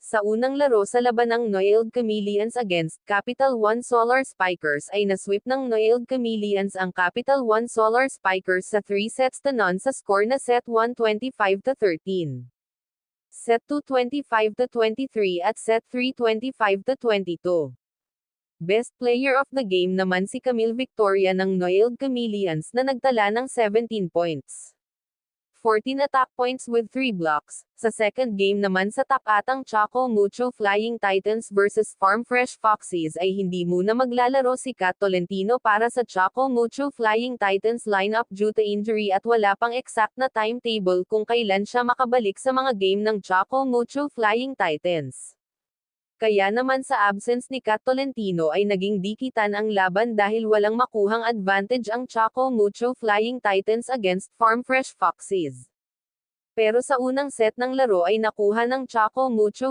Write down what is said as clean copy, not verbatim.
Sa unang laro sa labanang Noiled Chameleons against Capital One Solar Spikers ay nasweep ng Noiled Chameleons ang Capital One Solar Spikers sa 3-0 sa score na set 1 25-13. Set 2 25-23 at set 3 25-22. Best player of the game naman si Camille Victoria ng Noiled Chameleons na nagtala ng 17 points. 14 attack points with 3 blocks. Sa second game naman sa tapatang Choco Mucho Flying Titans vs Farm Fresh Foxes ay hindi muna maglalaro si Kat Tolentino para sa Choco Mucho Flying Titans lineup due to injury at wala pang exact na timetable kung kailan siya makabalik sa mga game ng Choco Mucho Flying Titans. Kaya naman sa absence ni Kat Tolentino ay naging dikitan ang laban dahil walang makuhang advantage ang Choco Mucho Flying Titans against Farm Fresh Foxes. Pero sa unang set ng laro ay nakuha ng Choco Mucho